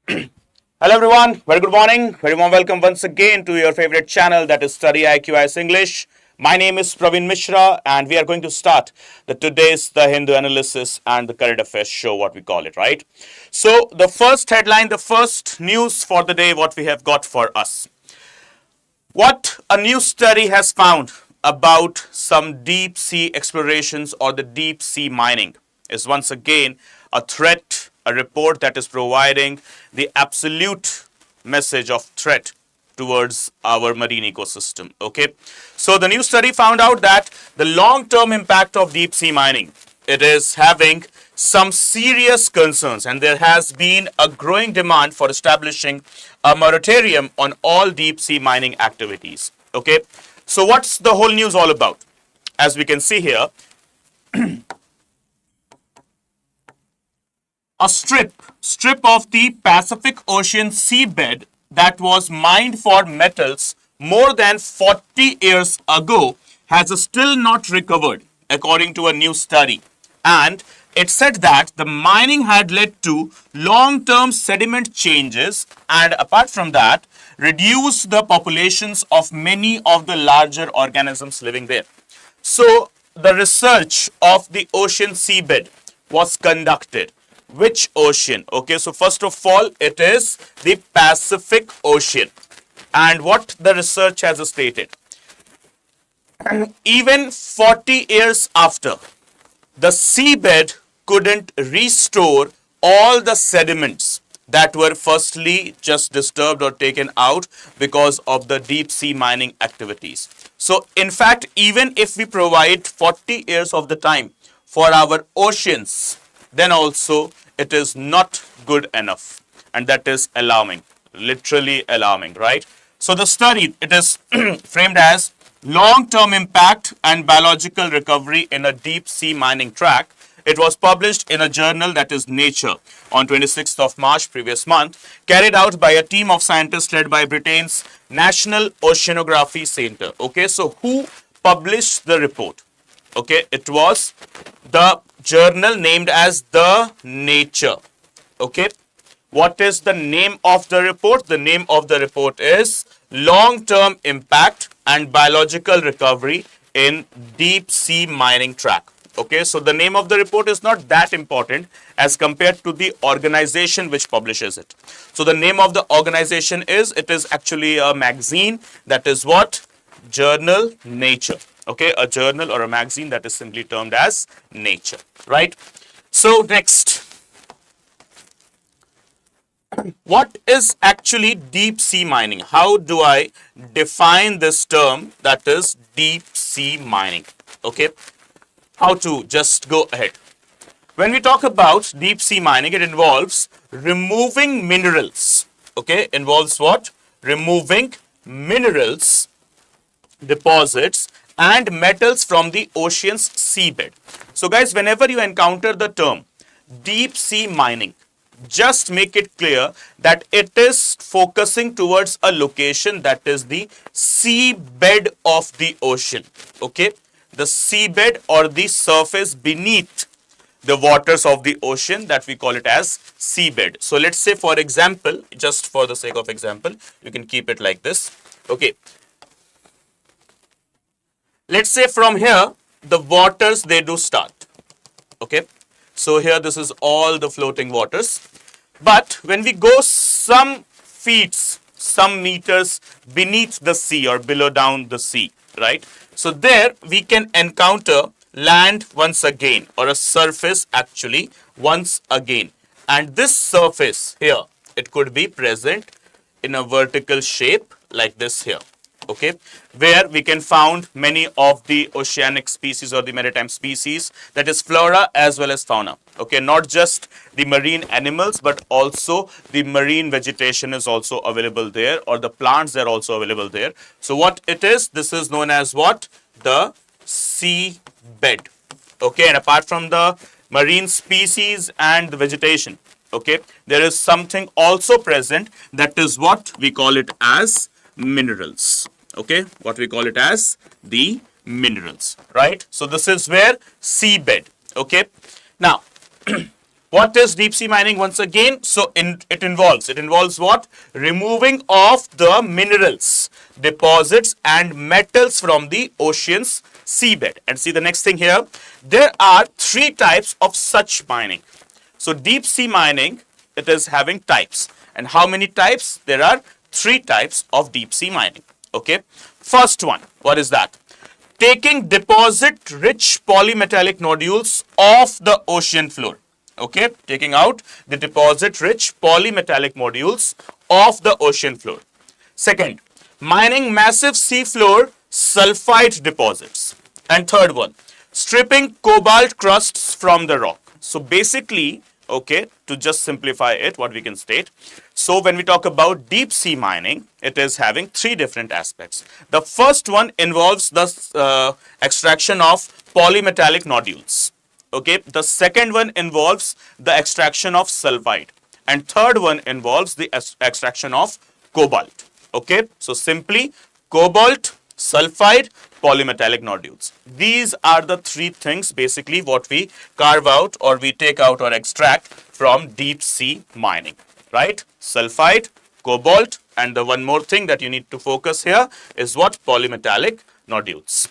Hello everyone, very good morning, very warm welcome once again to your favorite channel, that is StudyIQ as English. My name is Praveen Mishra and we are going to start today's the Hindu analysis and the current affairs show, what we call it, right? So the first headline, the first news for the day, what we have got for us. What a new study has found about some deep sea explorations or the deep sea mining is once again a threat, a report that is providing the absolute message of threat towards our marine ecosystem. Okay, so the new study found out that the long-term impact of deep sea mining, it is having some serious concerns, and there has been a growing demand for establishing a moratorium on all deep sea mining activities. Okay, so what's the whole news all about? As we can see here, a strip of the Pacific Ocean seabed that was mined for metals more than 40 years ago has still not recovered, according to a new study. And it said that the mining had led to long-term sediment changes and apart from that, reduced the populations of many of the larger organisms living there. So the research of the ocean seabed was conducted. Which ocean? Okay, so first of all, it is the Pacific Ocean. And what the research has stated, even 40 years after, the seabed couldn't restore all the sediments that were firstly just disturbed or taken out because of the deep sea mining activities. So in fact, even if we provide 40 years of the time for our oceans, then also it is not good enough, and that is alarming, literally alarming, right? So the study, it is framed as long-term impact and biological recovery in a deep sea mining track. It was published in a journal, that is Nature, on 26th of March previous month, carried out by a team of scientists led by Britain's National Oceanography Centre. Okay, so who published the report? Okay, it was the journal named as the Nature. Okay, what is the name of the report? The name of the report is Long-Term Impact and Biological Recovery in Deep Sea Mining Track. Okay, so the name of the report is not that important as compared to the organization which publishes it. So the name of the organization is, it is actually a magazine, that is what? Journal Nature. Okay, a journal or a magazine that is simply termed as Nature, right? So next, what is actually deep sea mining? How do I define this term, that is deep sea mining? Okay, how to just go ahead. When we talk about deep sea mining, it involves removing minerals. Okay, involves what? Removing minerals, deposits and metals from the ocean's seabed. So guys, whenever you encounter the term deep sea mining, just make it clear that it is focusing towards a location that is the seabed of the ocean. Okay, the seabed or the surface beneath the waters of the ocean, that we call it as seabed. So let's say, for example, just for the sake of example, you can keep it like this. Okay, let's say from here the waters, they do start. Okay, so here this is all the floating waters, but when we go some feet, some meters beneath the sea or below down the sea, right, so there we can encounter land once again, or a surface actually once again, and this surface here, it could be present in a vertical shape like this here. Okay, where we can found many of the oceanic species or the maritime species, that is flora as well as fauna. Okay, not just the marine animals, but also the marine vegetation is also available there, or the plants, they are also available there. So what it is, this is known as what? The sea bed. Okay, and apart from the marine species and the vegetation, okay, there is something also present, that is what we call it as minerals. Okay, what we call it as the minerals, right? So this is where seabed. Okay, now What is deep sea mining once again? So it involves what? Removing of the minerals, deposits and metals from the ocean's seabed. And see the next thing here, there are three types of such mining. So deep sea mining, it is having types. And how many types? There are three types of deep sea mining. Okay. First one, what is that? Taking deposit rich polymetallic nodules off the ocean floor. Okay, taking out the deposit rich polymetallic nodules off the ocean floor. Second, mining massive seafloor sulfide deposits. And third one, stripping cobalt crusts from the rock. So basically, okay, to just simplify it, what we can state. So when we talk about deep sea mining, it is having three different aspects. The first one involves the extraction of polymetallic nodules. Okay, the second one involves the extraction of sulfide, and third one involves the extraction of cobalt. Okay, so simply cobalt, sulfide, polymetallic nodules. These are the three things basically what we carve out or we take out or extract from deep sea mining, right? Sulfide, cobalt, and the one more thing that you need to focus here is what? Polymetallic nodules.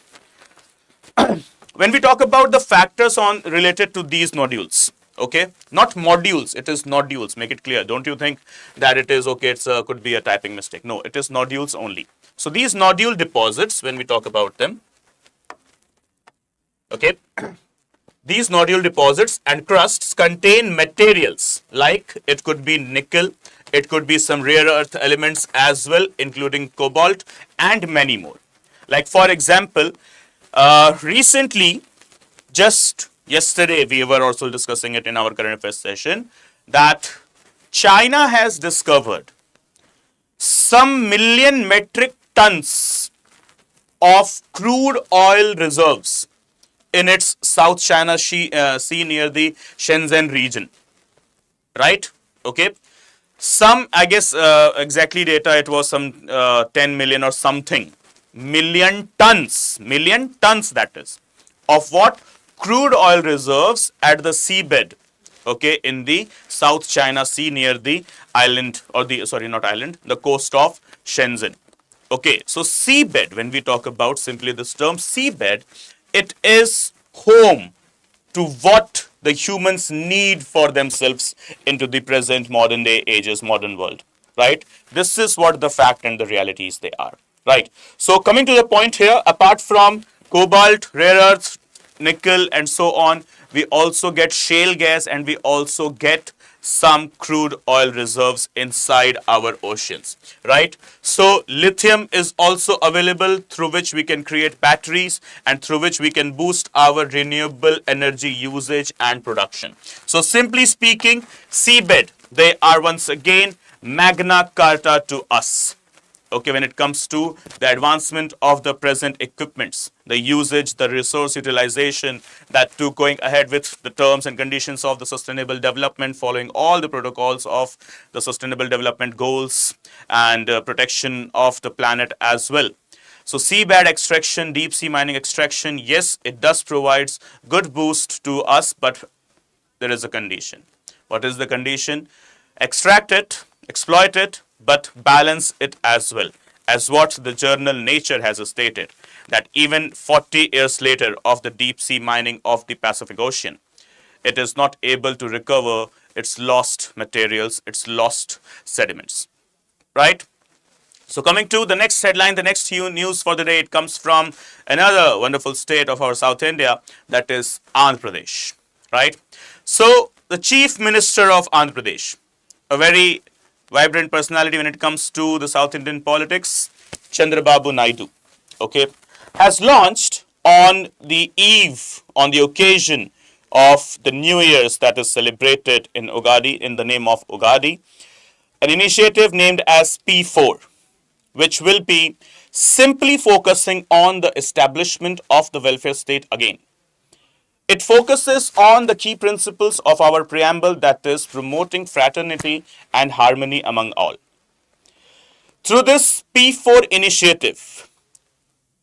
When we talk about the factors on related to these nodules, okay, not modules, it is nodules, make it clear. Don't you think that it is okay, it's could be a typing mistake. No, it is nodules only. So these nodule deposits, when we talk about them, okay, these nodule deposits and crusts contain materials like it could be nickel, it could be some rare earth elements as well, including cobalt and many more. Like for example, recently, just yesterday, we were also discussing it in our current affairs session, that China has discovered some million metric tons of crude oil reserves in its South China Sea near the Shenzhen region, right? Okay. Some, I guess, exactly data, it was some 10 million or something. Million tons that is, of what? Crude oil reserves at the seabed, okay, in the South China Sea near the island or the, sorry, not island, the coast of Shenzhen. Okay, so seabed, when we talk about simply this term seabed, it is home to what the humans need for themselves into the present modern day ages, modern world, right? This is what the fact and the realities they are. Right. So coming to the point here, apart from cobalt, rare earths, nickel, and so on, we also get shale gas and we also get some crude oil reserves inside our oceans. Right. So lithium is also available through which we can create batteries and through which we can boost our renewable energy usage and production. So simply speaking, seabed, they are once again Magna Carta to us. Okay, when it comes to the advancement of the present equipments, the usage, the resource utilization, that too going ahead with the terms and conditions of the sustainable development, following all the protocols of the sustainable development goals and protection of the planet as well. So seabed extraction, deep sea mining extraction, yes, it does provides good boost to us, but there is a condition. What is the condition? Extract it, exploit it, but balance it as well. As what the journal Nature has stated, that even 40 years later of the deep sea mining of the Pacific Ocean, it is not able to recover its lost materials, its lost sediments, right? So coming to the next headline, the next news for the day, it comes from another wonderful state of our South India, that is Andhra Pradesh, right? So the Chief Minister of Andhra Pradesh, a very vibrant personality when it comes to the South Indian politics, Chandrababu Naidu, okay, has launched on the eve, on the occasion of the New Year's that is celebrated in Ugadi, in the name of Ugadi, an initiative named as P4, which will be simply focusing on the establishment of the welfare state again. It focuses on the key principles of our preamble, that is promoting fraternity and harmony among all. Through this P4 initiative,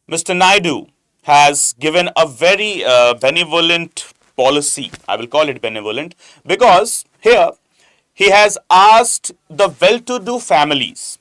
Mr. Naidu has given a very benevolent policy. I will call it benevolent because here he has asked the well-to-do families,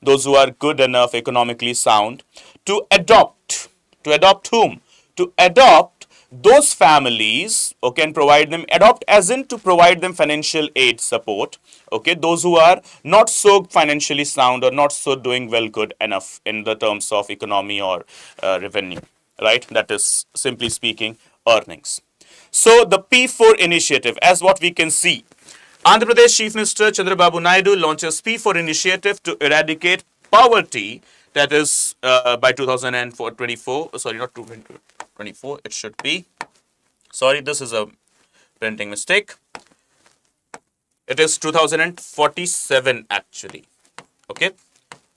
those who are good enough, economically sound, to adopt. To adopt whom? To adopt those families, okay, and provide them, adopt as in to provide them financial aid support, okay, those who are not so financially sound or not so doing well good enough in the terms of economy or revenue, right? That is simply speaking earnings. So the P4 initiative, as what we can see, Andhra Pradesh Chief Minister Chandrababu Naidu launches P4 initiative to eradicate poverty. That is by 2024. Sorry, not 2024. It should be. Sorry, this is a printing mistake. It is 2047 actually. Okay,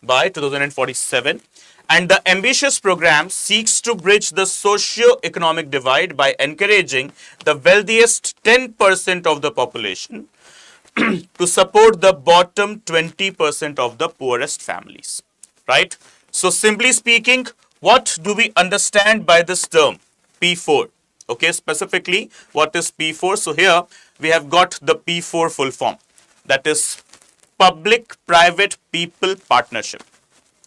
by 2047. And the ambitious program seeks to bridge the socio-economic divide by encouraging the wealthiest 10% of the population to support the bottom 20% of the poorest families, right? So simply speaking, what do we understand by this term P4? Okay, specifically what is P4? So here we have got the P4 full form, that is public private people partnership.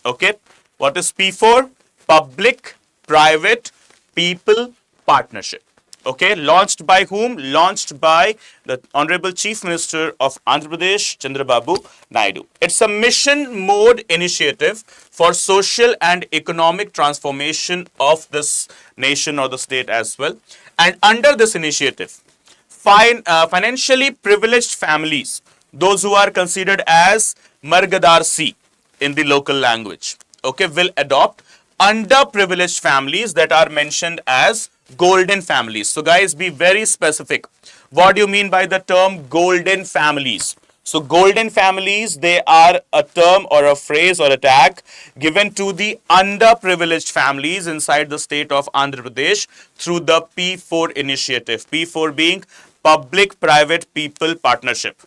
Okay, what is P4? Public private people partnership. Okay, launched by whom? Launched by the Honorable Chief Minister of Andhra Pradesh, Chandrababu Naidu. It's a mission mode initiative for social and economic transformation of this nation or the state as well. And under this initiative, financially privileged families, those who are considered as Margdarshi in the local language, okay, will adopt underprivileged families that are mentioned as golden families. So guys, be very specific. What do you mean by the term golden families? So golden families, they are a term or a phrase or a tag given to the underprivileged families inside the state of Andhra Pradesh through the P4 initiative. P4 being public private people partnership.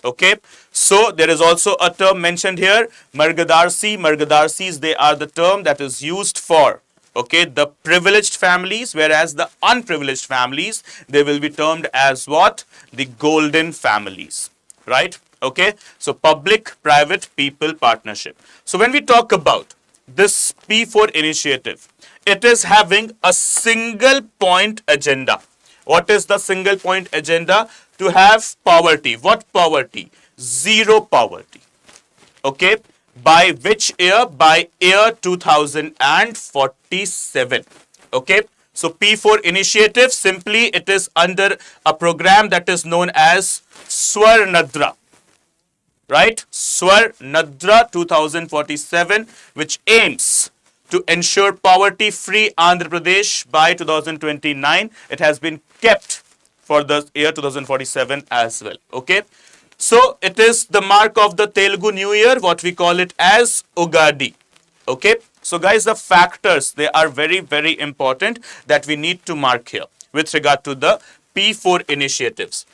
Okay, so there is also a term mentioned here, Margdarshis, they are the term that is used for, okay, the privileged families, whereas the unprivileged families, they will be termed as what? The golden families, right? Okay, so public private people partnership. So when we talk about this P4 initiative, it is having a single point agenda. What is the single point agenda? To have poverty. What poverty? Zero poverty. Okay. By which year? By year 2047. Okay. So P4 initiative, simply it is under a program that is known as Swarnadra. Right? Swarnadra 2047, which aims to ensure poverty-free Andhra Pradesh by 2029. It has been kept for the year 2047 as well. Okay, so it is the mark of the Telugu New Year, what we call it as Ugadi. Okay, so guys, the factors, they are very, very important that we need to mark here with regard to the P4 initiatives,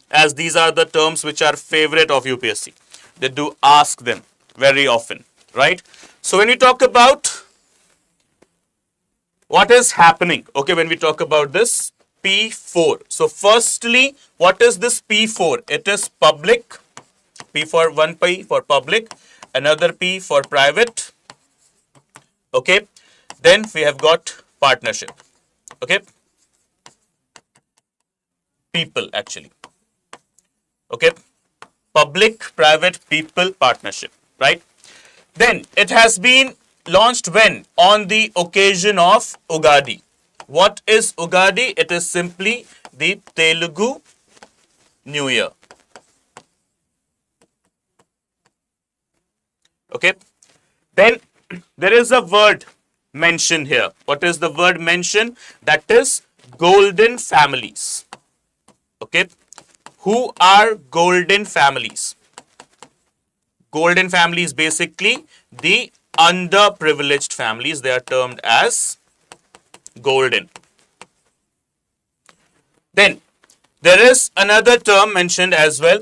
as these are the terms which are favorite of UPSC. They do ask them very often, right? So when we talk about what is happening, okay, when we talk about this P4. So firstly, what is this P4? It is public. P for one P for public, another P for private. Okay. Then we have got partnership. Okay. People actually. Okay. Public, private, people partnership. Right. Then it has been launched when? On the occasion of Ugadi. What is Ugadi? It is simply the Telugu New Year. Okay. Then there is a word mentioned here. What is the word mentioned? That is golden families. Okay. Who are golden families? Golden families, basically the underprivileged families. They are termed as golden. Then there is another term mentioned as well,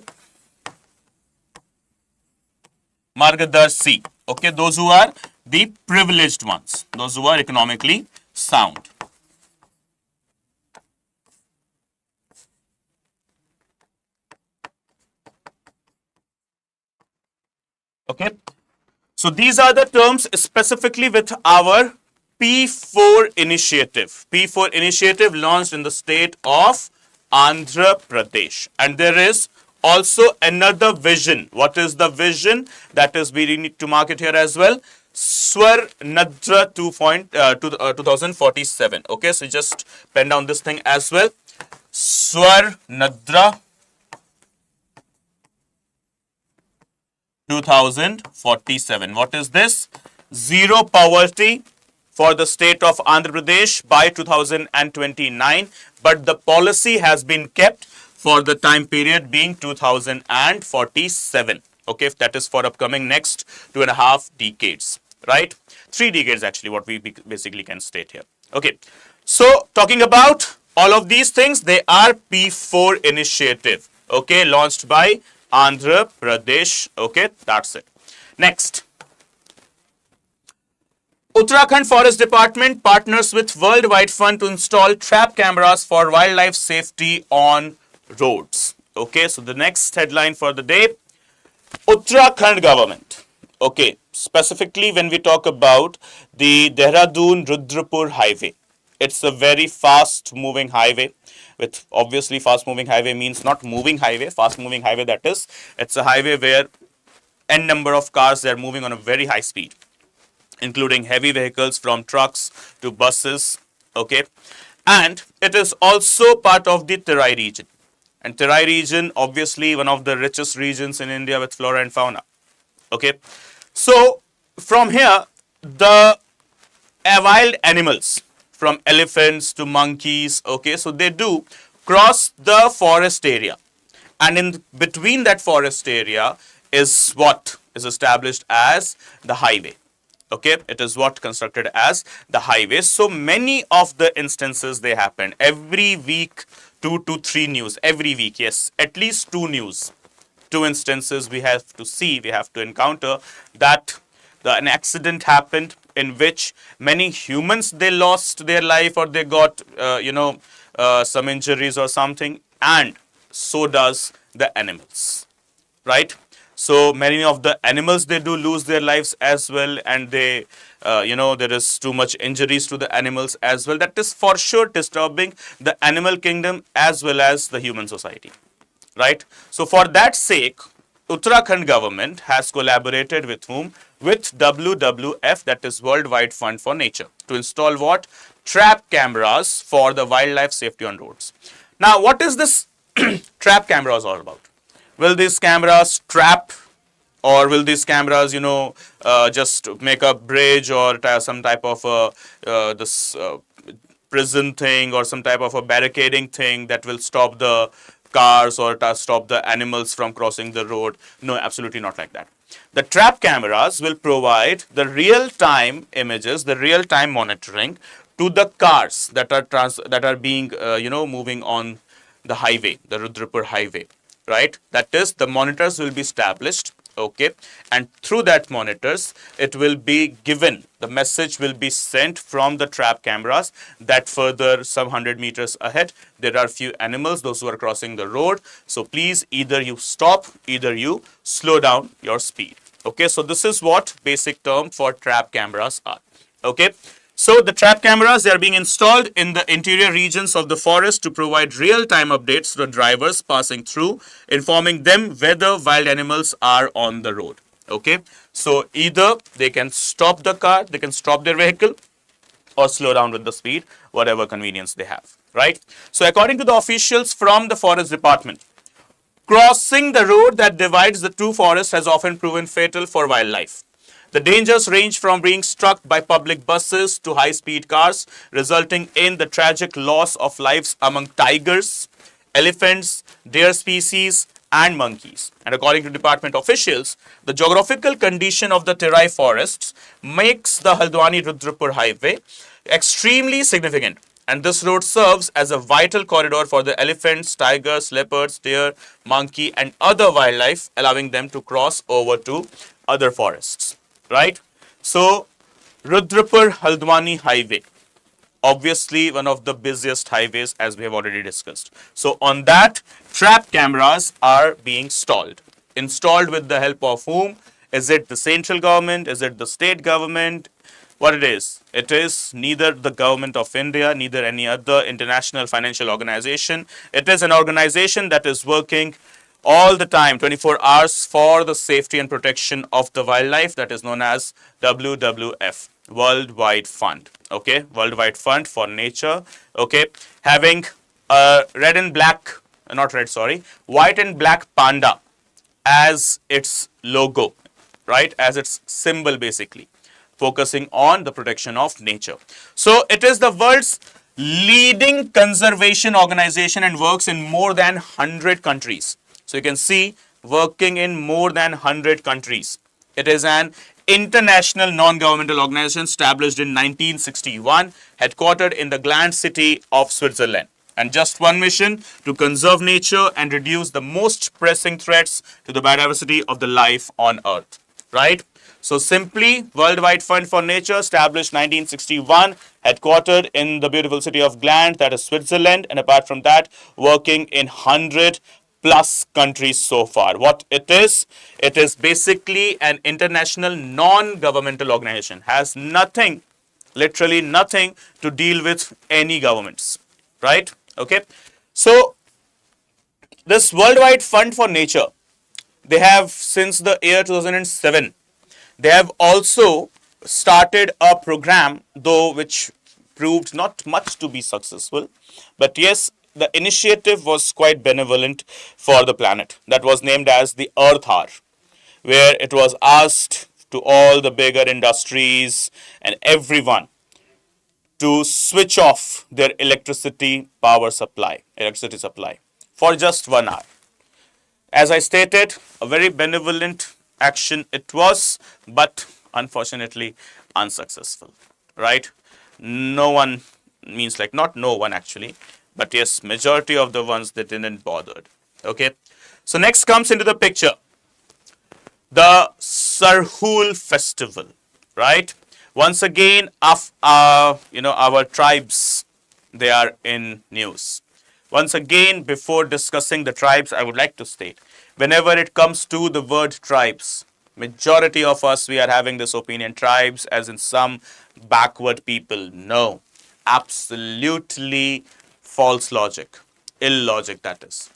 Margdarshi. Okay, those who are the privileged ones, those who are economically sound. So these are the terms specifically with our P4 initiative. P4 initiative launched in the state of Andhra Pradesh. And there is also another vision. What is the vision? That is, we need to mark it here as well. Swar Nadra 2047. Okay, so just pen down this thing as well. Swar Nadra 2047. What is this? Zero poverty for the state of Andhra Pradesh by 2029, but the policy has been kept for the time period being 2047. Okay, that is for upcoming next 2.5 decades, right? 3 decades actually, what we basically can state here. Okay, so talking about all of these things, they are P4 initiative, okay, launched by Andhra Pradesh. Okay, that's it. Next, Uttarakhand Forest Department partners with Worldwide Fund to install trap cameras for wildlife safety on roads. Okay, so the next headline for the day, Uttarakhand government. Okay, specifically when we talk about the Dehradun Rudrapur highway, it's a very fast moving highway. With obviously fast moving highway means not moving highway, fast moving highway, that is, it's a highway where n number of cars, they are moving on a very high speed, including heavy vehicles from trucks to buses. Okay, and it is also part of the Terai region, and Terai region obviously one of the richest regions in India with flora and fauna. Okay, so from here the wild animals from elephants to monkeys, okay, so they do cross the forest area, and in between that forest area is what is established as the highway. Okay, it is what constructed as the highway. So many of the instances, they happen every week, 2 to 3 news every week. Yes, at least 2 news, 2 instances we have to see, we have to encounter that an accident happened in which many humans, they lost their life or they got some injuries or something, and so does the animals, right? So many of the animals, they do lose their lives as well, and they there is too much injuries to the animals as well. That is for sure disturbing the animal kingdom as well as the human society, right? So for that sake, Uttarakhand government has collaborated with whom? With WWF, that is Worldwide Fund for Nature, to install what? Trap cameras for the wildlife safety on roads. Now, what is this trap cameras all about? Will these cameras trap, or will these cameras, just make a bridge or some type of prison thing or some type of a barricading thing that will stop the cars or stop the animals from crossing the road? No, absolutely not like that. The trap cameras will provide the real-time images, the real-time monitoring to the cars that are being moving on the highway, the Rudrapur highway, right? That is, the monitors will be established, okay, and through that monitors, it will be given, the message will be sent from the trap cameras that further some 100 meters ahead, there are few animals, those who are crossing the road. So please, either you stop, either you slow down your speed. Okay, so this is what basic term for trap cameras are. Okay, so the trap cameras, they are being installed in the interior regions of the forest to provide real-time updates to the drivers passing through, informing them whether wild animals are on the road. Okay, so either they can stop the car, they can stop their vehicle, or slow down with the speed, whatever convenience they have, right? So according to the officials from the forest department, crossing the road that divides the two forests has often proven fatal for wildlife. The dangers range from being struck by public buses to high-speed cars, resulting in the tragic loss of lives among tigers, elephants, deer species, and monkeys. And according to department officials, the geographical condition of the Terai forests makes the Haldwani-Rudrapur highway extremely significant. And this road serves as a vital corridor for the elephants, tigers, leopards, deer, monkey, and other wildlife, allowing them to cross over to other forests. Right? So, Rudrapur Haldwani highway, obviously one of the busiest highways as we have already discussed. So, on that, trap cameras are being installed with the help of whom? Is it the central government? Is it the state government? What it is? It is neither the government of India, neither any other international financial organization. It is an organization that is working all the time, 24 hours, for the safety and protection of the wildlife, that is known as WWF, Worldwide Fund. Okay, Worldwide Fund for Nature. Okay, having a red and black, not red, sorry, white and black panda as its logo, right, as its symbol, basically focusing on the protection of nature. So it is the world's leading conservation organization and works in more than 100 countries. So you can see, working in more than 100 countries. It is an international non-governmental organization established in 1961, headquartered in the Gland city of Switzerland. And just one mission: to conserve nature and reduce the most pressing threats to the biodiversity of the life on Earth. Right? So simply, Worldwide Fund for Nature, established 1961, headquartered in the beautiful city of Gland, that is Switzerland, and apart from that, working in 100 plus countries so far. What it is basically an international non-governmental organization, has nothing, literally nothing to deal with any governments, right? Okay, so this Worldwide Fund for Nature, they have since the year 2007, they have also started a program, though which proved not much to be successful, but yes, the initiative was quite benevolent for the planet. That was named as the Earth Hour, where it was asked to all the bigger industries and everyone to switch off their electricity supply for just 1 hour. As I stated, a very benevolent action it was, but unfortunately unsuccessful, right? No one, means like not no one actually, but yes, majority of the ones that didn't bothered. Okay, so next comes into the picture the Sirhul festival, right? Once again, our tribes, they are in news. Once again, before discussing the tribes, I would like to state, whenever it comes to the word tribes, majority of us, we are having this opinion, tribes as in some backward people. No, absolutely false logic, ill logic, that is.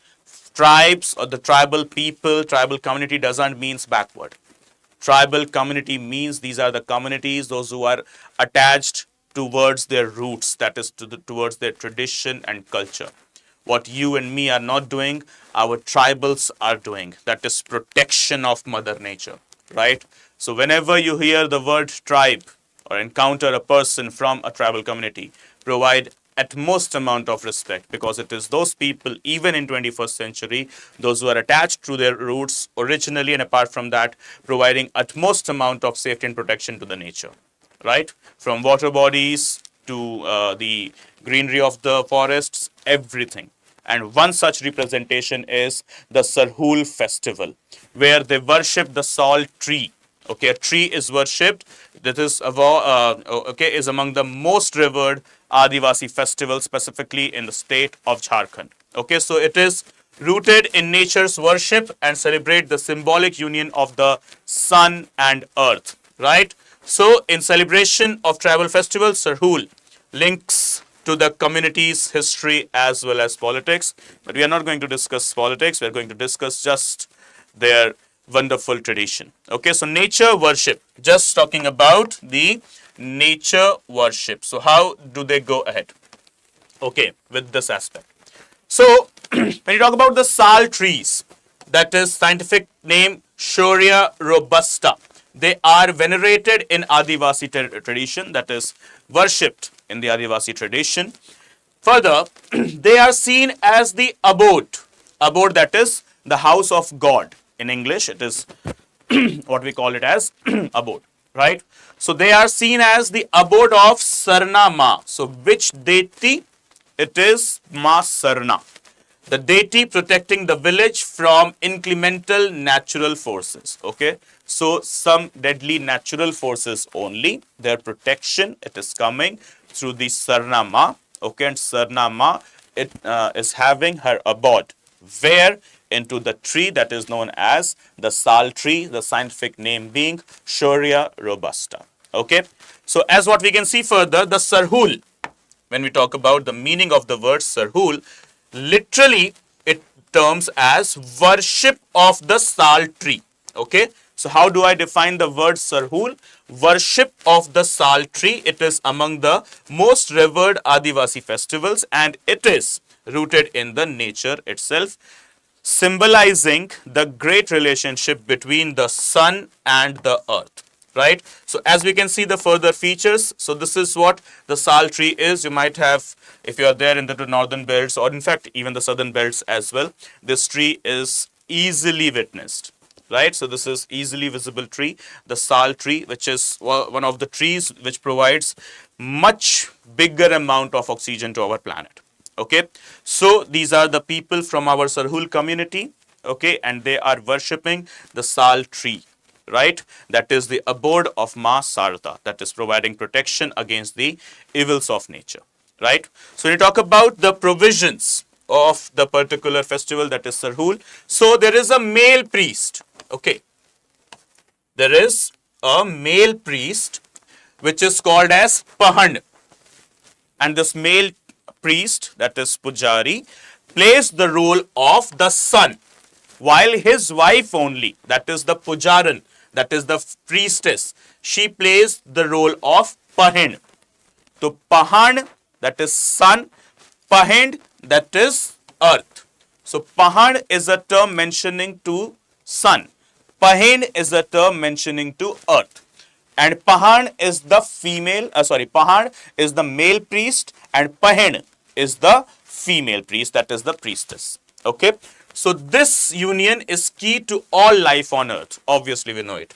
Tribes or the tribal people, tribal community doesn't means backward. Tribal community means these are the communities, those who are attached towards their roots, that is towards their tradition and culture. What you and me are not doing, our tribals are doing. That is protection of Mother Nature, right? So whenever you hear the word tribe or encounter a person from a tribal community, provide utmost amount of respect, because it is those people, even in 21st century, those who are attached to their roots originally, and apart from that, providing utmost amount of safety and protection to the nature, right? From water bodies to the greenery of the forests, everything. And one such representation is the Sirhul festival, where they worship the salt tree. Okay, a tree is worshipped. That is is among the most revered Adivasi festivals, specifically in the state of Jharkhand. Okay, so it is rooted in nature's worship and celebrate the symbolic union of the sun and earth, right? So in celebration of tribal festivals, Sirhul links to the community's history as well as politics. But we are not going to discuss politics. We are going to discuss just their wonderful tradition. Okay, so nature worship. Just talking about the nature worship. So how do they go ahead? Okay, with this aspect. So when you talk about the sal trees, that is scientific name Shorea robusta. They are venerated in Adivasi tradition, that is worshipped in the Adivasi tradition. Further, they are seen as the abode, that is the house of God. In English, it is what we call it as abode, right? So they are seen as the abode of Sarna Ma. So which deity? It is Ma Sarna, the deity protecting the village from incremental natural forces. Okay, so some deadly natural forces only, their protection, it is coming through the Sarna Ma. Okay, and Sarna Ma, it is having her abode, where into the tree that is known as the sal tree, the scientific name being Shorea robusta. Okay, so as what we can see further, the Sirhul, when we talk about the meaning of the word Sirhul, literally it terms as worship of the sal tree. Okay, so how do I define the word Sirhul? Worship of the sal tree. It is among the most revered Adivasi festivals, and it is rooted in the nature itself, symbolizing the great relationship between the sun and the earth. Right? So as we can see the further features, so this is what the sal tree is. You might have, if you are there in the northern belts, or in fact even the southern belts as well, this tree is easily witnessed. Right? So this is easily visible tree, the sal tree, which is one of the trees which provides much bigger amount of oxygen to our planet. Okay, so these are the people from our Sirhul community. Okay, and they are worshipping the sal tree. Right, that is the abode of Ma Sarda, that is providing protection against the evils of nature. Right, so when you talk about the provisions of the particular festival, that is Sirhul, so there is a male priest. Okay, there is a male priest which is called as Pahan, and this male priest, that is Pujari, plays the role of the sun, while his wife only, that is the Pujaran, that is the priestess, she plays the role of Pahind. So Pahan, that is sun, Pahind, that is earth. So Pahan is a term mentioning to sun, Pahind is a term mentioning to earth, and Pahan is the female, Pahan is the male priest, and Pahind is the female priest, that is the priestess. Okay, so this union is key to all life on earth, obviously we know it,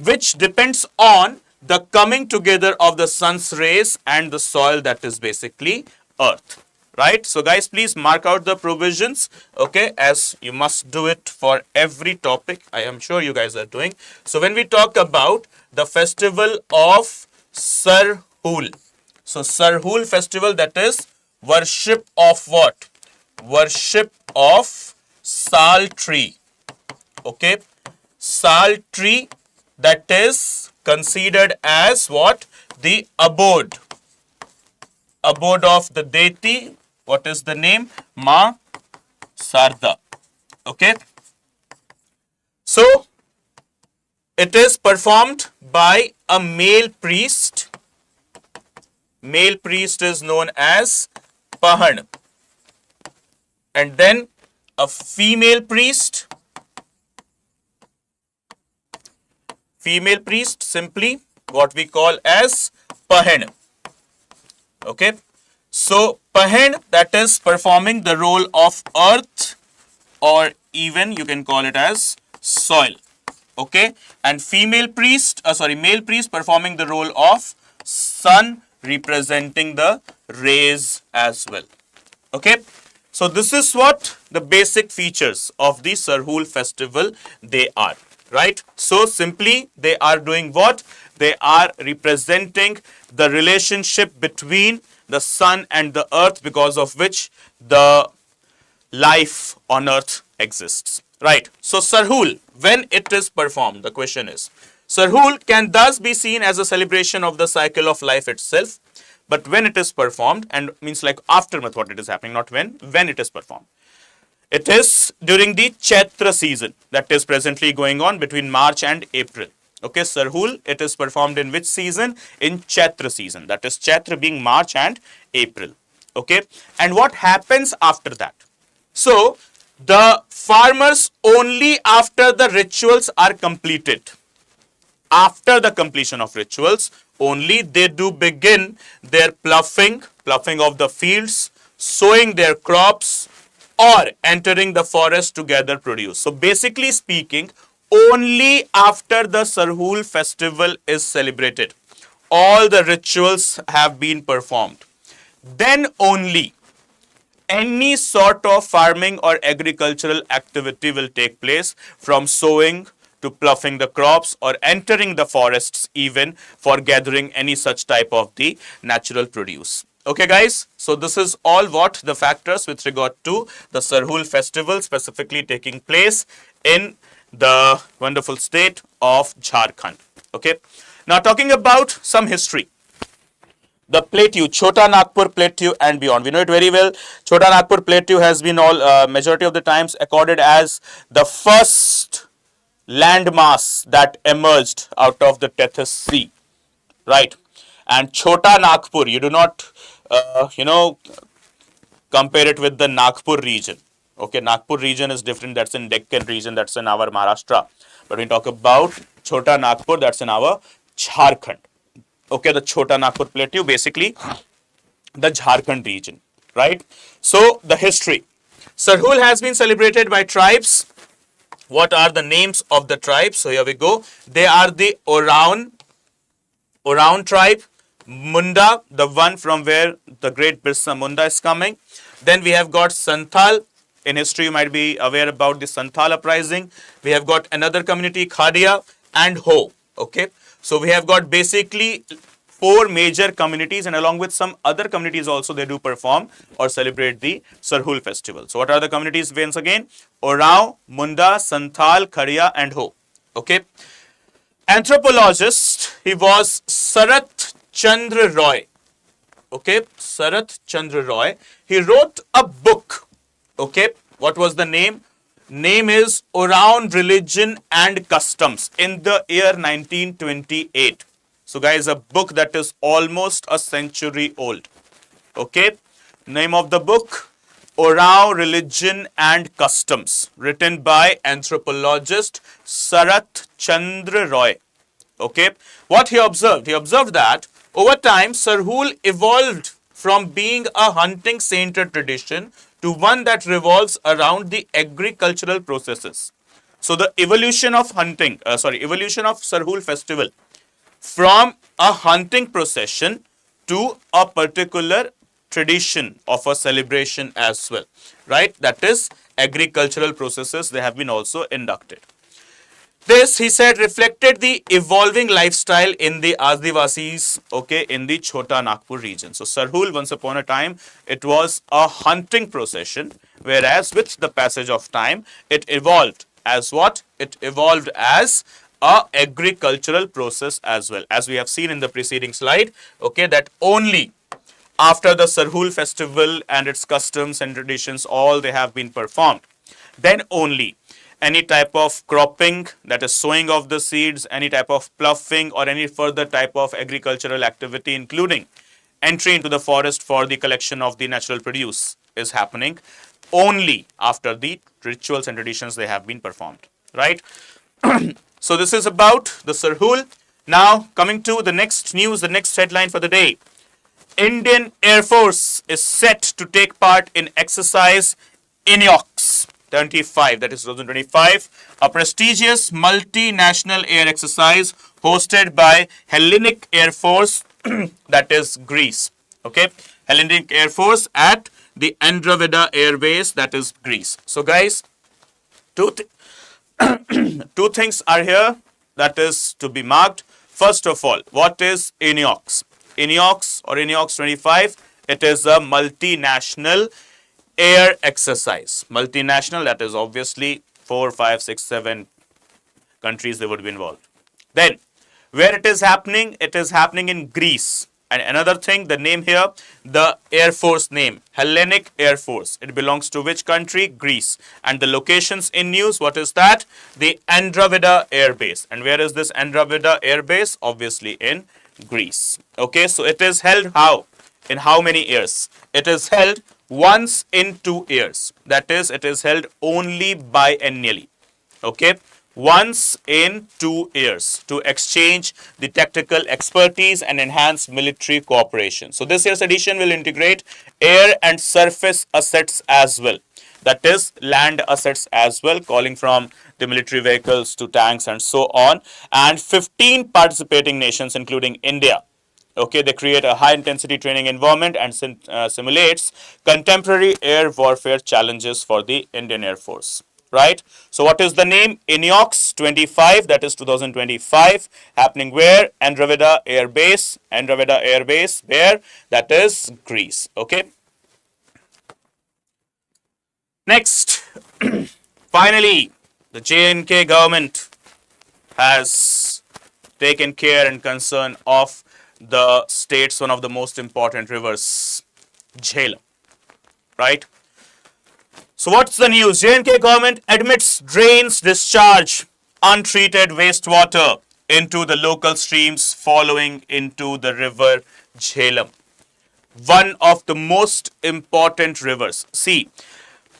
which depends on the coming together of the sun's rays and the soil, that is basically earth. Right, so guys, please mark out the provisions, okay, as you must do it for every topic. I am sure you guys are doing. So when we talk about the festival of Sirhul, so Sirhul festival, that is worship of what? Worship of sal tree. Okay, sal tree, that is considered as what? The abode of the deity. What is the name? Ma Sarda. Okay, so it is performed by a male priest. Male priest is known as Pahan, and then a female priest. Female priest, simply what we call as Pahan. Okay, so Pahan, that is performing the role of earth, or even you can call it as soil. Okay, and male priest performing the role of sun, representing the rays as well. Okay, so this is what the basic features of the Sirhul festival they are. Right, so simply they are doing what? They are representing the relationship between the sun and the earth, because of which the life on earth exists. Right, so Sirhul, when it is performed, the question is, Sirhul can thus be seen as a celebration of the cycle of life itself, but when it is performed, and means like aftermath what it is happening, not when it is performed. It is during the Chaitra season, that is presently going on between March and April. Okay, Sirhul, it is performed in which season? In Chaitra season, that is Chaitra being March and April. Okay, and what happens after that? So the farmers, only after the rituals are completed, after the completion of rituals, only they do begin their ploughing of the fields, sowing their crops, or entering the forest to gather produce. So basically speaking, only after the Sirhul festival is celebrated, all the rituals have been performed, then only any sort of farming or agricultural activity will take place, from sowing to ploughing the crops or entering the forests even for gathering any such type of the natural produce. Okay, guys, so this is all what the factors with regard to the Sirhul festival specifically taking place in the wonderful state of Jharkhand. Okay, now talking about some history. The Plateau, Chota Nagpur Plateau and beyond. We know it very well. Chota Nagpur Plateau has been all majority of the times accorded as the first landmass that emerged out of the Tethys Sea, right? And Chota Nagpur, you do not, compare it with the Nagpur region. Okay, Nagpur region is different. That's in Deccan region. That's in our Maharashtra. But when we talk about Chota Nagpur, that's in our Jharkhand. Okay, the Chota Nagpur Plateau, basically the Jharkhand region, right? So the history. Sirhul has been celebrated by tribes. What are the names of the tribes? So here we go. They are the Oraon tribe, Munda, the one from where the great Birsa Munda is coming. Then we have got Santhal. In history, you might be aware about the Santhal uprising. We have got another community, Khadia and Ho. Okay, so we have got basically 4 major communities, and along with some other communities also, they do perform or celebrate the Sirhul festival. So what are the communities once again? Oraon, Munda, Santhal, Khadia and Ho. Okay. Anthropologist, he was Sarath Chandra Roy. Okay, Sarath Chandra Roy. He wrote a book. Okay, what was the name? Name is Around Religion and Customs in the year 1928. So guys, a book that is almost a century old. Okay, name of the book, Around Religion and Customs, written by anthropologist Sarath Chandra Roy. Okay, what he observed? He observed that over time, Sirhul evolved from being a hunting-centered tradition to one that revolves around the agricultural processes. So the evolution of evolution of Sirhul festival from a hunting procession to a particular tradition of a celebration as well, right? That is agricultural processes, they have been also inducted. This, he said, reflected the evolving lifestyle in the Adivasis, okay, in the Chota Nagpur region. So Sirhul, once upon a time, it was a hunting procession, whereas with the passage of time, it evolved as what? It evolved as a agricultural process as well. As we have seen in the preceding slide, okay, that only after the Sirhul festival and its customs and traditions, all they have been performed, then only any type of cropping, that is sowing of the seeds, any type of ploughing or any further type of agricultural activity, including entry into the forest for the collection of the natural produce, is happening only after the rituals and traditions they have been performed, right? So this is about the Sirhul. Now coming to the next news, the next headline for the day. Indian Air Force is set to take part in exercise INEOX 25, that is 2025, a prestigious multinational air exercise hosted by Hellenic Air Force, that is Greece. Okay, Hellenic Air Force at the Andravida Air Base, that is Greece. So guys, two things are here that is to be marked. First of all, what is INEOX? INEOX or INEOX 25, it is a multinational air exercise. Multinational, that is obviously 4, 5, 6, 7 countries they would be involved. Then, where it is happening in Greece. And another thing, the name here, the Air Force name, Hellenic Air Force. It belongs to which country? Greece. And the locations in news, what is that? The Andravida Air Base. And where is this Andravida Air Base? Obviously in Greece. Okay, so it is held how? In how many years? It is held once in 2 years. That is, it is held only biennially. Okay, once in 2 years to exchange the tactical expertise and enhance military cooperation. So this year's edition will integrate air and surface assets as well. That is land assets as well, calling from the military vehicles to tanks and so on. And 15 participating nations, including India. Okay, they create a high-intensity training environment and simulates contemporary air warfare challenges for the Indian Air Force. right? So what is the name? INEOX 25, that is 2025, happening where? Andravida Air Base, Andravida Air Base, where? That is Greece, okay? Next, finally, the J&K government has taken care and concern of the state's one of the most important rivers, Jhelum, right? So what's the news? J&K government admits drains discharge untreated wastewater into the local streams following into the river Jhelum, one of the most important rivers. See,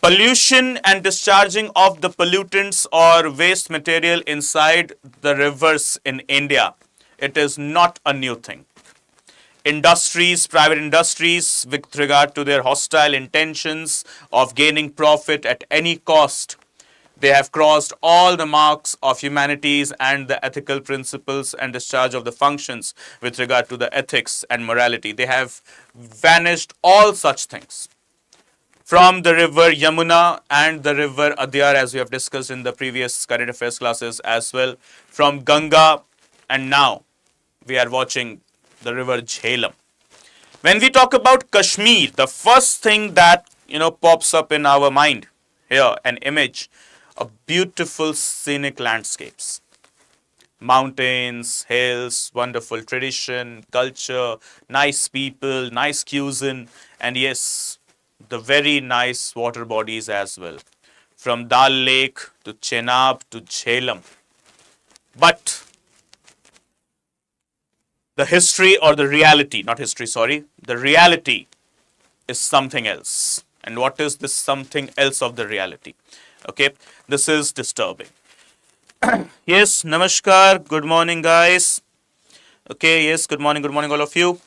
pollution and discharging of the pollutants or waste material inside the rivers in India, it is not a new thing. Industries, private industries, with regard to their hostile intentions of gaining profit at any cost, they have crossed all the marks of humanities and the ethical principles and discharge of the functions with regard to the ethics and morality. They have vanished all such things. From the river Yamuna and the river Adyar, as we have discussed in the previous current affairs classes as well, from Ganga, and now we are watching the river Jhelum. When we talk about Kashmir, the first thing that pops up in our mind here, an image of beautiful scenic landscapes, mountains, hills, wonderful tradition, culture, nice people, nice cuisine, and yes, the very nice water bodies as well, from Dal Lake to Chenab to Jhelum. But the history or the reality, not history, sorry, the reality is something else. And what is this something else of the reality? Okay, this is disturbing. Yes, namaskar, good morning guys. Okay, yes, good morning all of you.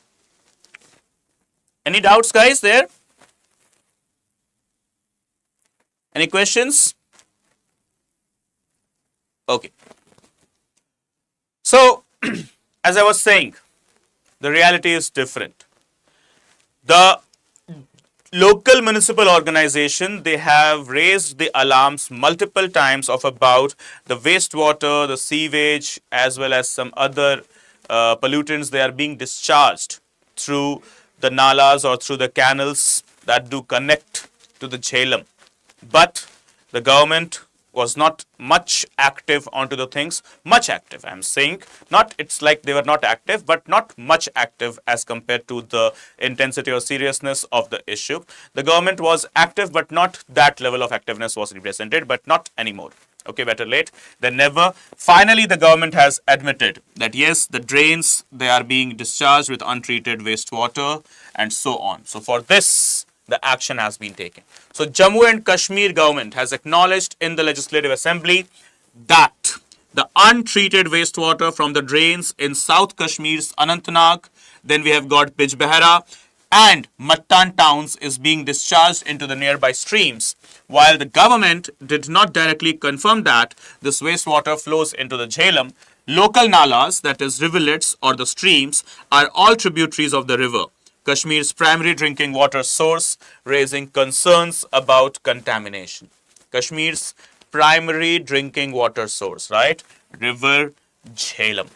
Any doubts guys there? Any questions? Okay. So, as I was saying, the reality is different. The local municipal organization, they have raised the alarms multiple times of about the wastewater, the sewage, as well as some other pollutants. They are being discharged through the nalas or through the canals that do connect to the Jhelum. But the government was not much active onto the things, much active. I'm saying not, it's like they were not active, but not much active as compared to the intensity or seriousness of the issue. The government was active, but not that level of activeness was represented, but not anymore. Okay, better late than never. Finally, the government has admitted that yes, the drains, they are being discharged with untreated wastewater and so on. So for this, the action has been taken. So Jammu and Kashmir government has acknowledged in the Legislative Assembly that the untreated wastewater from the drains in South Kashmir's Anantnag, then we have got Bijbehara and Mattan towns is being discharged into the nearby streams. While the government did not directly confirm that this wastewater flows into the Jhelum, local nalas, that is rivulets or the streams, are all tributaries of the river, Kashmir's primary drinking water source, raising concerns about contamination. Kashmir's primary drinking water source, right? River Jhelum.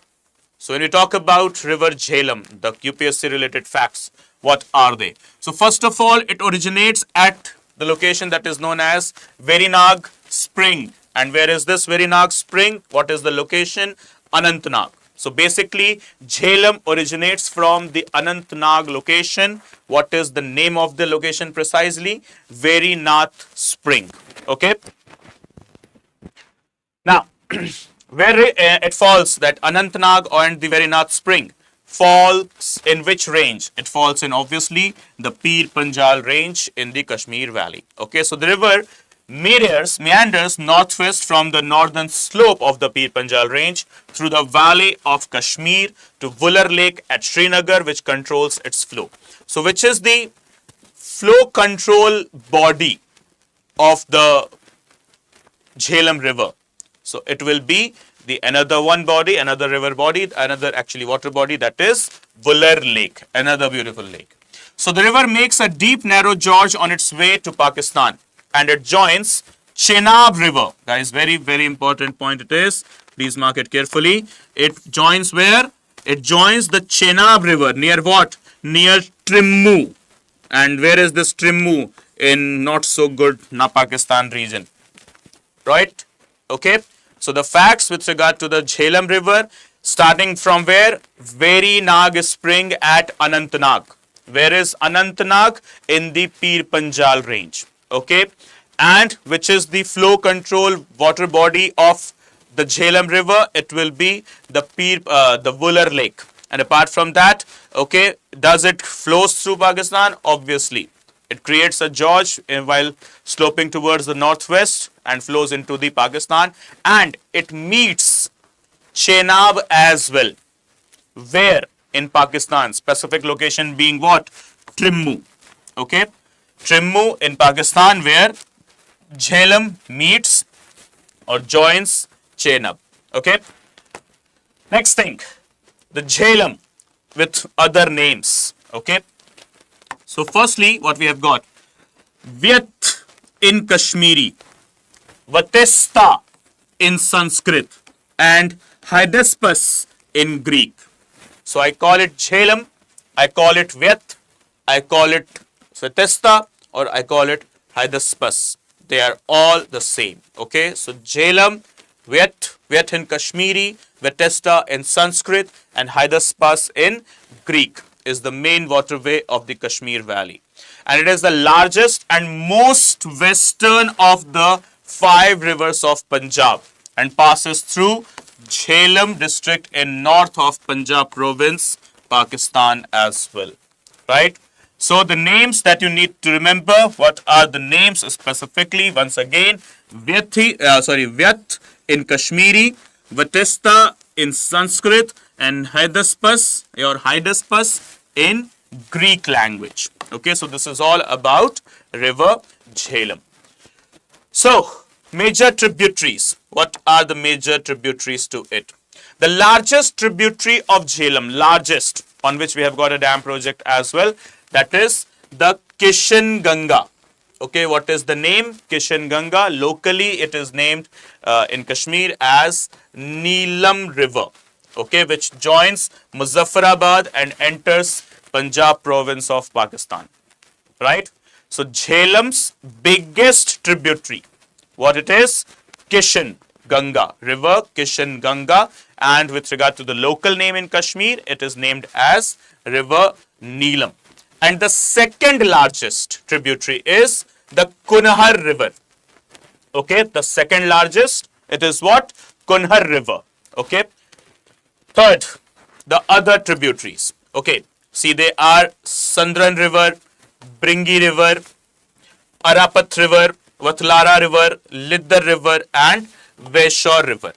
So when we talk about River Jhelum, the UPSC related facts, what are they? So first of all, it originates at the location that is known as Verinag Spring. And where is this Verinag Spring? What is the location? Anantnag. So basically, Jhelum originates from the Anantnag location. What is the name of the location precisely? Verinath Spring. Okay. Now, where it falls, that Anantnag and the Verinath Spring falls in which range? It falls in obviously the Pir Panjal range in the Kashmir Valley. Okay, so the river meanders northwest from the northern slope of the Pir Panjal range through the valley of Kashmir to Vular Lake at Srinagar, which controls its flow. So which is the flow control body of the Jhelum River? So it will be the another river body, another actually water body, that is Vular Lake, another beautiful lake. So the river makes a deep narrow gorge on its way to Pakistan, and it joins Chenab River. Guys, very, very important point it is. Please mark it carefully. It joins where? It joins the Chenab River. Near what? Near Trimmu. And where is this Trimmu? In not so good Pakistan region. Right? Okay. So the facts with regard to the Jhelum River, starting from where? Veri Nag Spring at Anantnag. Where is Anantnag? In the Pir Panjal range. Okay. And which is the flow control water body of the Jhelum River? It will be the the Wular Lake. And apart from that, okay, does it flows through Pakistan? Obviously. It creates a gorge while sloping towards the northwest and flows into the Pakistan. And it meets Chenab as well. Where? In Pakistan. Specific location being what? Trimmu. Okay. Trimmu in Pakistan, where Jhelum meets or joins Chenab. Okay. Next thing. The Jhelum with other names. Okay. So firstly, what we have got, Vyat in Kashmiri, Vatesta in Sanskrit, and Hydaspes in Greek. So I call it Jhelum, I call it Vyat, I call it Vatesta, or I call it Hydaspes. They are all the same. Okay, so Jhelum, Vyat in Kashmiri, Vatesta in Sanskrit, and Hydaspes in Greek is the main waterway of the Kashmir Valley. And it is the largest and most western of the 5 rivers of Punjab and passes through Jhelum district in north of Punjab province, Pakistan as well. Right? So the names that you need to remember, what are the names specifically? Once again, Vyat in Kashmiri, Vatesta in Sanskrit, and Hydaspes in Greek language. Okay, so this is all about river Jhelum. So, major tributaries. What are the major tributaries to it? The largest tributary of Jhelum, largest, on which we have got a dam project as well, that is the Kishan Ganga. Okay, what is the name? Kishan Ganga. Locally, it is named in Kashmir as Neelam River. Okay, which joins Muzaffarabad and enters Punjab province of Pakistan. Right? So, Jhelum's biggest tributary, what it is? Kishan Ganga, river Kishan Ganga, and with regard to the local name in Kashmir, it is named as river Neelam. And the second largest tributary is the Kunhar River. Okay, the second largest, it is what? Kunhar River. Okay. Third, the other tributaries. Okay, see, they are Sandran River, Bringi River, Arapat River, Vatlara River, Lidar River, and Vaishor River.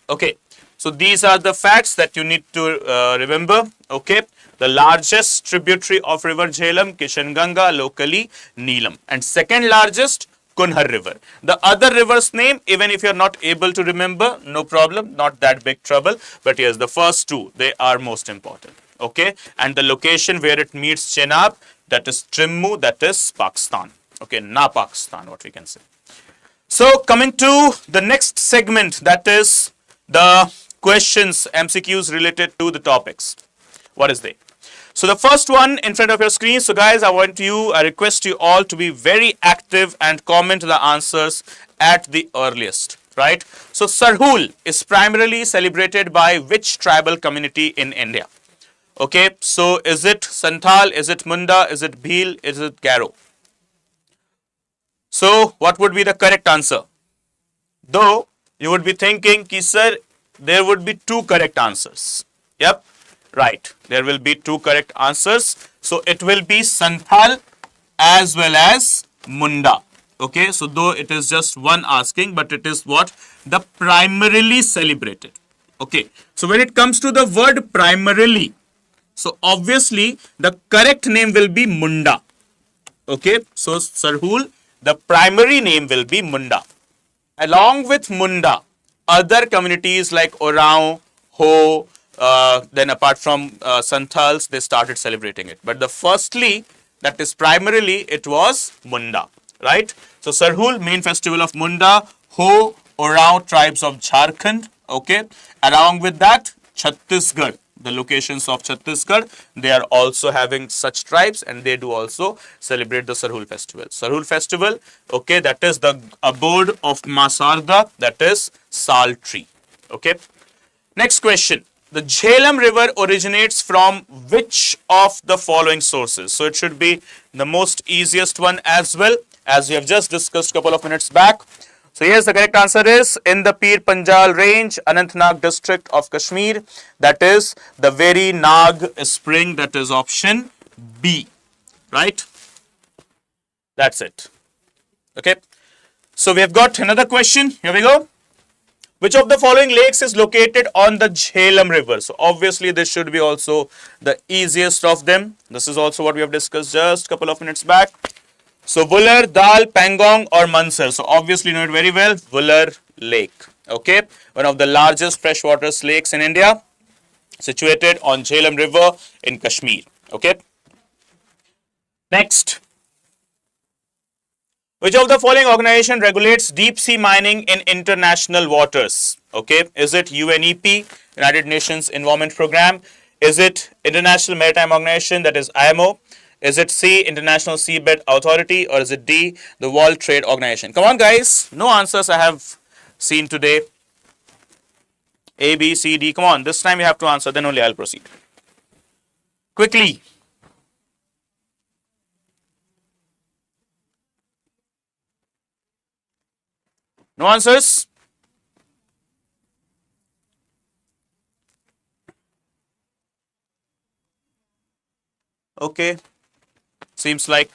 Okay, so these are the facts that you need to remember. Okay, the largest tributary of river Jhelum, Kishan Ganga, locally Neelam, and second largest Kunhar River. The other river's name, even if you're not able to remember, no problem, not that big trouble. But yes, the first two, they are most important. Okay, and the location where it meets Chenab, that is Trimmu, that is Pakistan. Okay, Pakistan, what we can say. So coming to the next segment, that is the questions, MCQs related to the topics. What is they? So the first one in front of your screen. So guys, I request you all to be very active and comment the answers at the earliest, right? So Sirhul is primarily celebrated by which tribal community in India? Okay, so is it Santhal, is it Munda, is it Bhil, is it Garo? So what would be the correct answer? Though you would be thinking, ki sir, there would be 2 correct answers. Yep. Right, there will be 2 correct answers. So it will be Santhal as well as Munda. Okay, so though it is just one asking, but it is what? The primarily celebrated. Okay, so when it comes to the word primarily, so obviously the correct name will be Munda. Okay, so Sirhul, the primary name will be Munda. Along with Munda, other communities like Oraon, Ho, then apart from Santhals, they started celebrating it. But the firstly, that is primarily, it was Munda. right? So Sirhul, main festival of Munda, Ho, Orao tribes of Jharkhand, okay? Along with that, Chhattisgarh, the locations of Chhattisgarh, they are also having such tribes and they do also celebrate the Sirhul festival. Sirhul festival, okay, that is the abode of Masarda, that is Sal tree, okay? Next question. The Jhelum River originates from which of the following sources? So it should be the most easiest one as well, as we have just discussed a couple of minutes back. So yes, the correct answer is in the Pir Panjal range, Anantnag district of Kashmir. That is the Veri Nag spring. That is option B, right? That's it. Okay. So we have got another question. Here we go. Which of the following lakes is located on the Jhelum River? So obviously this should be also the easiest of them. This is also what we have discussed just a couple of minutes back. So Vular, Dal, Pangong or Mansar. So obviously you know it very well. Vular Lake. Okay. One of the largest freshwater lakes in India. Situated on Jhelum River in Kashmir. Okay. Next. Which of the following organization regulates deep sea mining in international waters? Okay, is it UNEP, United Nations Environment Program? Is it International Maritime Organization, that is IMO? Is it C, International Seabed Authority, or is it D, the World Trade Organization? Come on guys, no answers I have seen today. A, B, C, D, come on, this time you have to answer, then only I'll proceed. Quickly. No answers? Okay. Seems like.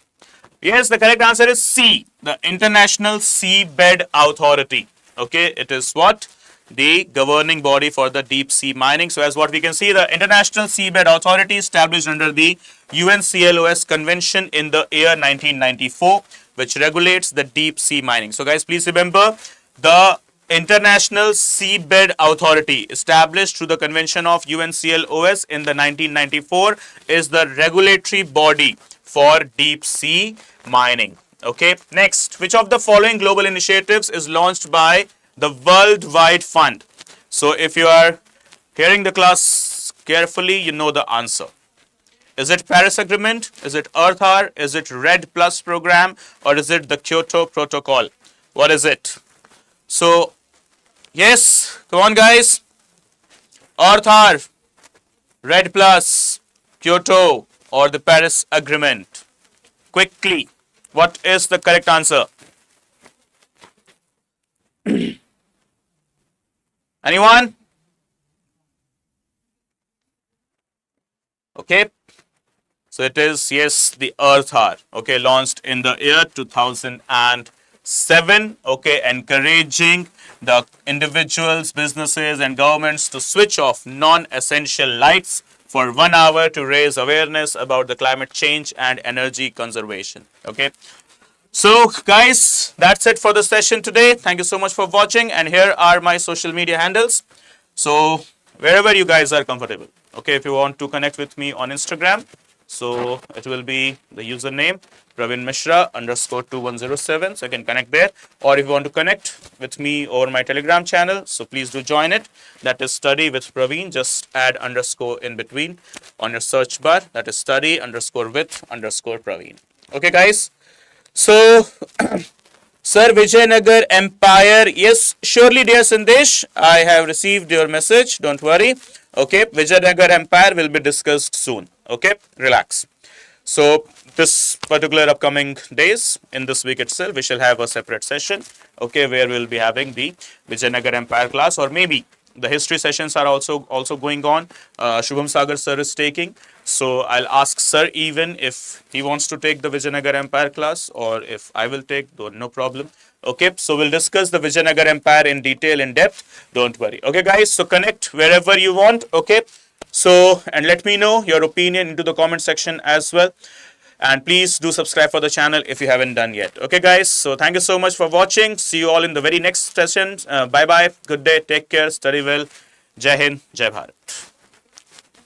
Yes, the correct answer is C, the International Seabed Authority. Okay, it is what? The governing body for the deep sea mining. So as what we can see, the International Seabed Authority established under the UNCLOS Convention in the year 1994, which regulates the deep sea mining. So guys, please remember, the International Seabed Authority, established through the convention of UNCLOS in the 1994, is the regulatory body for deep sea mining. Okay, next, which of the following global initiatives is launched by the World Wide Fund? So if you are hearing the class carefully, you know the answer. Is it Paris Agreement? Is it Earth Hour? Is it Red Plus program? Or is it the Kyoto Protocol? What is it? So, yes, come on guys. Earth Hour, Red Plus, Kyoto, or the Paris Agreement? Quickly, what is the correct answer? Anyone? Okay. So it is, yes, the Earth Hour, okay, launched in the year 2007, okay, encouraging the individuals, businesses and governments to switch off non-essential lights for 1 hour to raise awareness about the climate change and energy conservation, okay. So guys, that's it for the session today. Thank you so much for watching, and here are my social media handles. So wherever you guys are comfortable, okay, if you want to connect with me on Instagram, so it will be the username Praveen Mishra _2107. So you can connect there. Or if you want to connect with me over my Telegram channel, so please do join it. That is Study with Praveen. Just add _ in between on your search bar. That is Study _with _Praveen. Okay, guys. So, Sir Vijayanagar Empire. Yes, surely, dear Sandesh, I have received your message. Don't worry. Okay, Vijayanagar Empire will be discussed soon. Okay, relax. So this particular upcoming days, in this week itself, we shall have a separate session, okay, where we'll be having the Vijayanagar Empire class, or maybe the history sessions are also going on. Shubham Sagar sir is taking, so I'll ask sir even if he wants to take the Vijayanagar Empire class, or if I will take, no problem. Okay, so we'll discuss the Vijayanagar Empire in detail, in depth. Don't worry. Okay, guys, so connect wherever you want. Okay, so, and let me know your opinion into the comment section as well. And please do subscribe for the channel if you haven't done yet. Okay, guys, so thank you so much for watching. See you all in the very next session. Bye bye. Good day. Take care. Study well. Jai Hind. Jai Bharat.